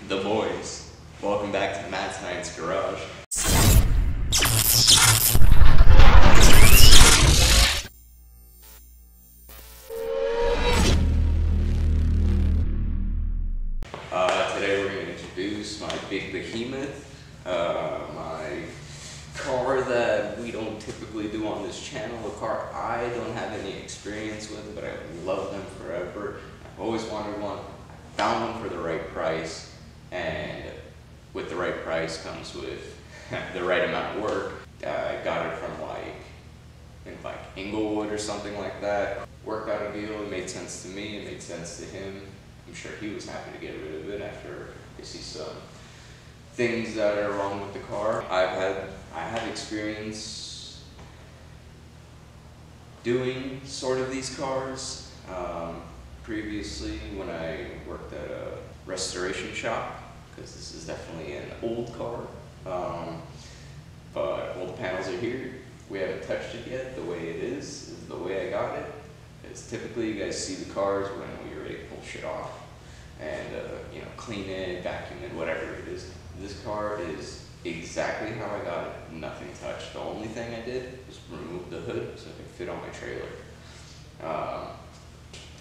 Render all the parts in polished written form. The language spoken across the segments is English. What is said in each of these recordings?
the boys. Welcome back to Matt Science Garage. Today we're going to introduce my big behemoth, my car that we don't typically do on this channel, a car I don't have any experience with, but I love them forever. I've always wanted one. I found one for the right price, and with the right price comes with the right amount of work. I got it from like Inglewood or something like that. Worked out a deal, it made sense to me, it made sense to him. I'm sure he was happy to get rid of it after I see some things that are wrong with the car. I have experience doing sort of these cars. Previously, when I worked at a restoration shop, because this is definitely an old car, but all the panels are here. We haven't touched it yet. The way it is the way I got it. Because typically you guys see the cars when we're ready to pull shit off and you know, clean it, vacuum it, whatever it is. This car is exactly how I got it. Nothing touched. The only thing I did was remove the hood so it could fit on my trailer.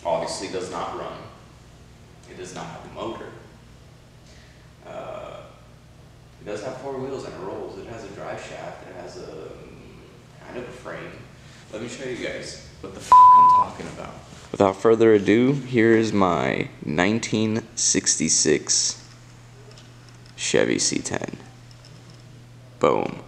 Obviously does not run. It does not have a motor. It does have four wheels and it rolls. It has a drive shaft. It has a kind of a frame. Let me show you guys what the f I'm talking about. Without further ado, here is my 1966 Chevy C10. Boom.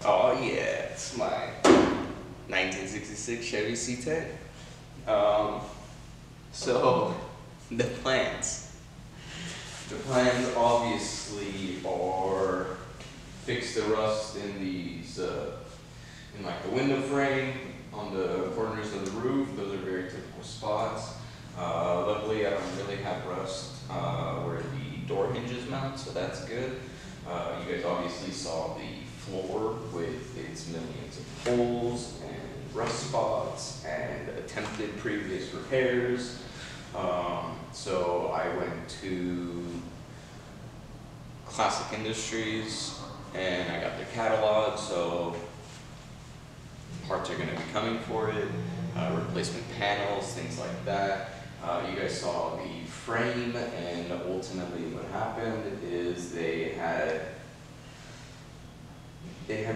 Oh yeah, it's my 1966 Chevy C10. So, the plans. The plans obviously are fix the rust in these, in like the window frame, on the corners of the roof. Those are very typical spots. Luckily I don't really have rust where the door hinges mount, so that's good. You guys obviously saw the floor with its millions of holes and rust spots and attempted previous repairs. So I went to Classic Industries and I got their catalog, so parts are going to be coming for it, replacement panels, things like that. You guys saw the frame, and ultimately what happened is they had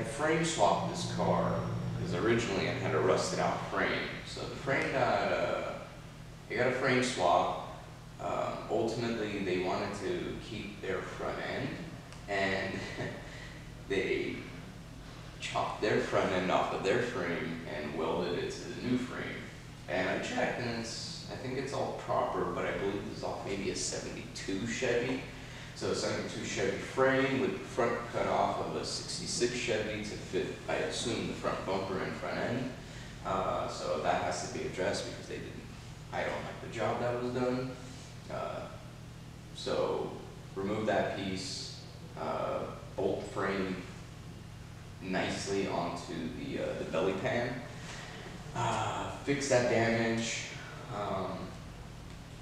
frame swapped this car, because originally it had a rusted out frame. So the frame got a frame swap. Ultimately they wanted to keep their front end, and they chopped their front end off of their frame and welded it to the new frame. And I checked, and I think it's all proper, but I believe it's off maybe a 72 Chevy. So a 72 Chevy frame with the front cut off of a 66 Chevy to fit, I assume, the front bumper and front end. So that has to be addressed because I don't like the job that was done. So remove that piece, bolt frame nicely onto the belly pan. Fix that damage.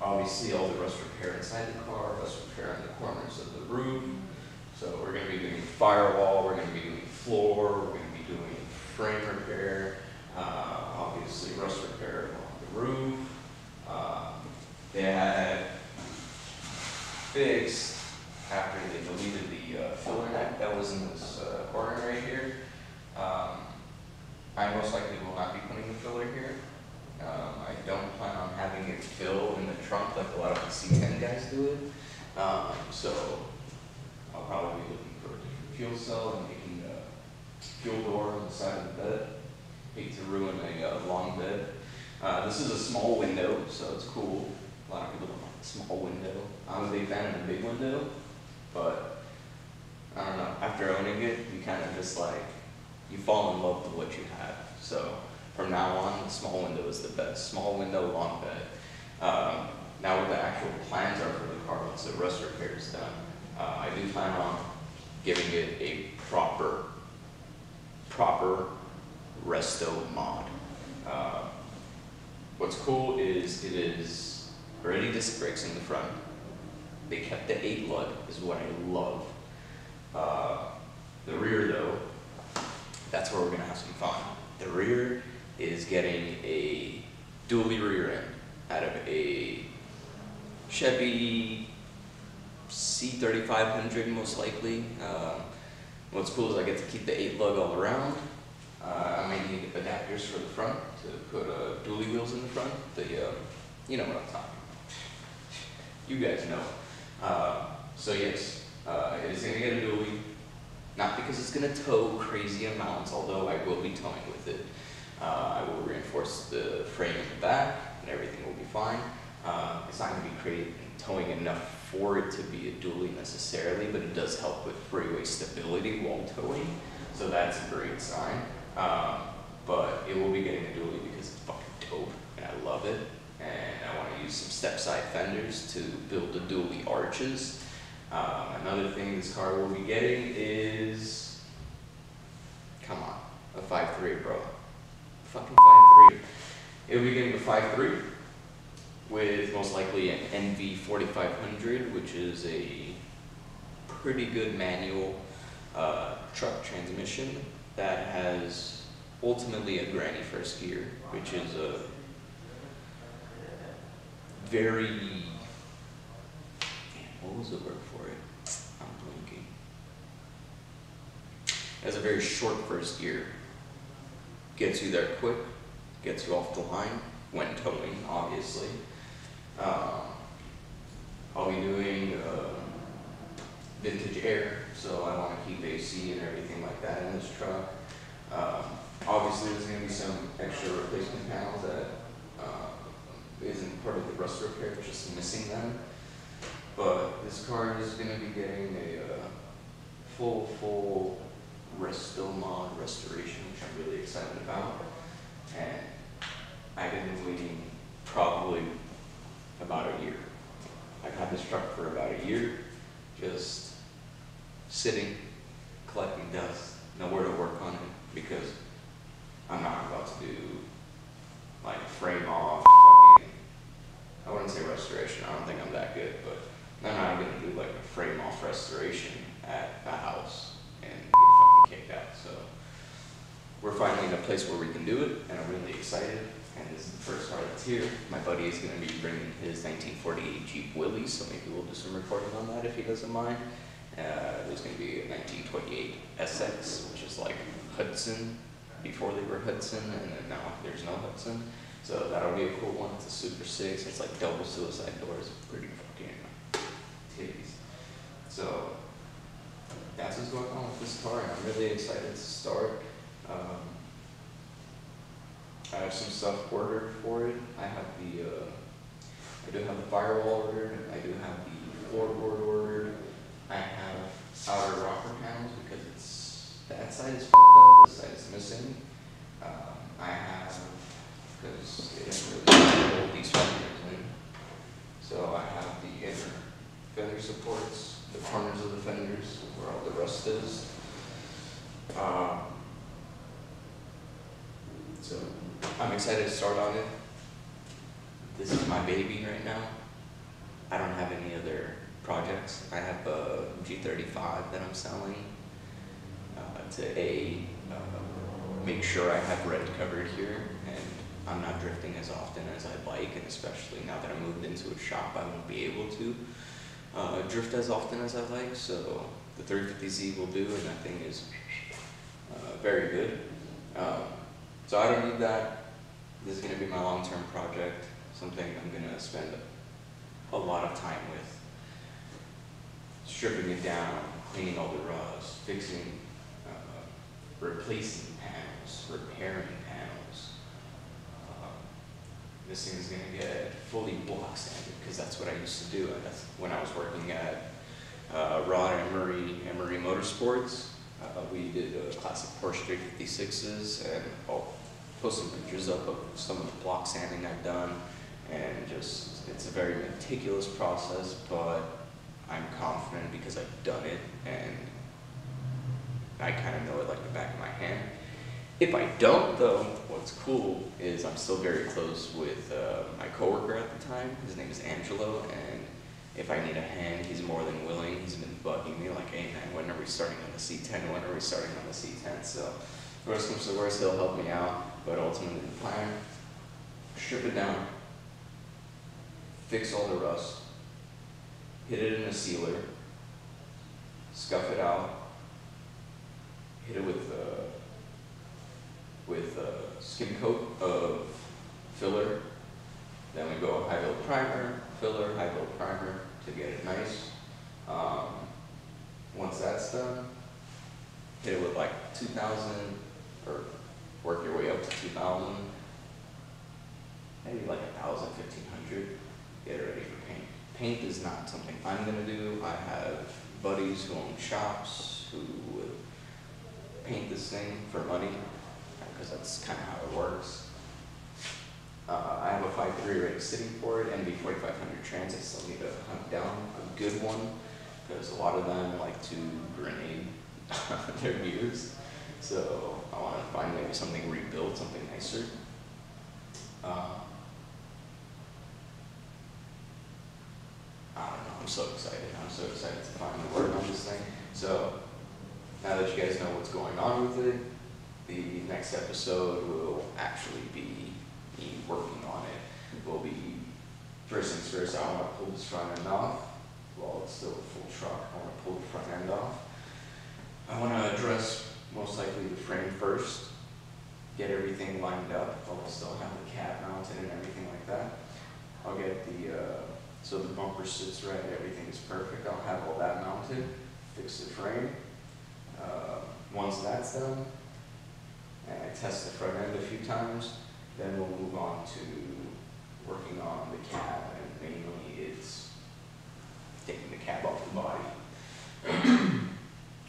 Obviously all the rust repair inside the car, rust repair on the corners of the roof. So we're going to be doing firewall, we're going to be doing floor, we're going to be doing frame repair, obviously rust repair on the roof. They had fixed, after they deleted the filler neck that was in this corner right here. I most likely will not be putting the filler here. I don't plan on having it fill in the trunk like a lot of the C10 guys do it. So I'll probably be looking for a different fuel cell and making a fuel door on the side of the bed. Hate to ruin a long bed. This is a small window, so it's cool. A lot of people don't like the small window. I'm a big fan of the big window, but I don't know. After owning it, you kind of just like, you fall in love with what you have. So from now on, the small window is the best. Small window, long bed. Now what the actual plans are for the car once the rust repair is done, I do plan on giving it a proper resto mod. What's cool is it is already disc brakes in the front. They kept the 8 lug, is what I love. The rear though, that's where we're gonna have some fun. The rear is getting a dually rear end out of a Chevy C3500 most likely. What's cool is I get to keep the 8 lug all around. I may need adapters for the front to put dually wheels in the front. You know what I'm talking about. You guys know. So yes, it is going to get a dually. Not because it's going to tow crazy amounts, although I will be towing with it. I will reinforce the frame in the back and everything will be fine. It's not going to be towing enough for it to be a dually necessarily, but it does help with freeway stability while towing, so that's a great sign. But it will be getting a dually because it's fucking dope and I love it, and I want to use some step side fenders to build the dually arches. Another thing this car will be getting is, come on, a 5.3, bro. Fucking 5.3. It'll be getting a 5.3 with most likely an NV 4500, which is a pretty good manual truck transmission that has ultimately a granny first gear, which is a very, what was the word for it? I'm blinking. It has a very short first gear. Gets you there quick, gets you off the line when towing, obviously. I'll be doing vintage air, so I want to keep AC and everything like that in this truck. Obviously, there's going to be some extra replacement panels that isn't part of the rust repair, just missing them. But this car is going to be getting a full resto mod restoration, which I'm really excited about. And I've been waiting probably about a year. I've had this truck for about a year, just sitting, collecting dust, nowhere to work on it, because I'm not about to do like frame off, fucking, I wouldn't say restoration, I don't think I'm that good, but I'm not going to do like a frame off restoration at a house and get fucking kicked out. So we're finally in a place where we can do it, and I'm really excited. And this is the first car that's here. My buddy is going to be bringing his 1948 Jeep Willys, so maybe we'll do some recording on that if he doesn't mind. There's going to be a 1928 SX, which is like Hudson, before they were Hudson, and then now there's no Hudson. So that'll be a cool one. It's a Super 6. It's like double suicide doors. Pretty fucking titties. So that's what's going on with this car, and I'm really excited to start. I have some stuff ordered for it. I do have the firewall ordered. I do have the floorboard ordered. I have outer rocker panels because that side is fucked up, this side is missing. I have, because they didn't really hold these fenders in. So I have the inner fender supports, the corners of the fenders where all the rust is. I'm excited to start on it. This is my baby right now. I don't have any other projects. I have a G35 that I'm selling to make sure I have red covered here, and I'm not drifting as often as I'd like, and especially now that I moved into a shop, I won't be able to drift as often as I like, so the 350Z will do, and that thing is very good. So I don't need that. This is going to be my long-term project, something I'm going to spend a lot of time with. Stripping it down, cleaning all the rust, fixing, replacing panels, repairing panels. This thing is going to get fully block sanded, because that's what I used to do. That's when I was working at Rod Emery Motorsports. We did classic Porsche 356s, and I'll post some pictures up of some of the block sanding I've done, and just, it's a very meticulous process, but I'm confident because I've done it, and I kind of know it like the back of my hand. If I don't, though, what's cool is I'm still very close with my coworker at the time. His name is Angelo, and if I need a hand, he's more than willing. He's been bugging me like, hey man, when are we starting on the C10? When are we starting on the C10? So, worst comes to worst, he'll help me out, but ultimately the plan, strip it down, fix all the rust, hit it in a sealer, scuff it out, hit it with skim coat of filler. Then we go high build primer, filler, high build primer to get it nice. Once that's done, hit it with like 2,000, or work your way up to 2,000, maybe like 1,000, 1,500. Get it ready for paint. Paint is not something I'm gonna do. I have buddies who own shops who would paint this thing for money, because that's kind of how it works. I have a 5.3 rig sitting for it, and NB4500 trans. I still need to hunt down a good one, because a lot of them like to grenade their gears. So I want to find maybe something rebuilt, something nicer. I don't know, I'm so excited. I'm so excited to finally work on this thing. So now that you guys know what's going on with it, the next episode will actually be me working on it. Will be, first things first, I want to pull this front end off. While it's still a full truck, I want to pull the front end off. I want to address most likely the frame first, get everything lined up. I'll still have the cab mounted and everything like that. I'll get so the bumper sits right, everything is perfect. I'll have all that mounted, fix the frame. Once that's done, and I test the front end a few times, then we'll move on to working on the cab, and mainly it's taking the cab off the body.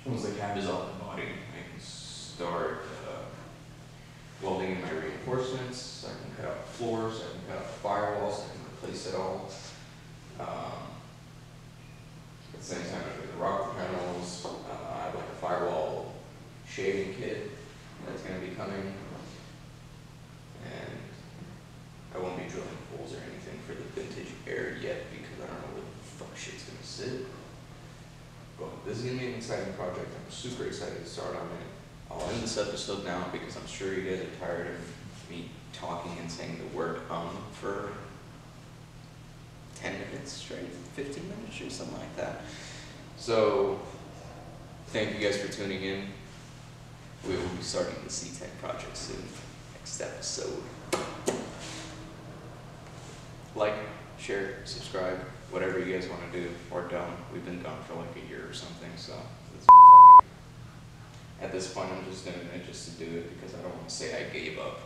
Once the cab is off the body, I can start welding in my reinforcements. I can cut out floors, I can cut out firewalls, I can replace it all. At the same time, I do the rocker panels. I have like a firewall shaving kit that's going to be coming, and I won't be drilling holes or anything for the vintage air yet, because I don't know where the fuck shit's going to sit. But this is going to be an exciting project. I'm super excited to start on it. I'll end this episode now, because I'm sure you guys are tired of me talking and saying the word for 10 minutes straight, 15 minutes or something like that. So, thank you guys for tuning in. We will be starting the C10 project soon. Next episode. Like, share, subscribe, whatever you guys want to do, or don't. We've been gone for like a year or something, so let's fucking, at this point I'm just doing it just to do it, because I don't want to say I gave up.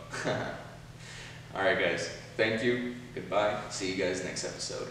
Alright guys, thank you, goodbye, see you guys next episode.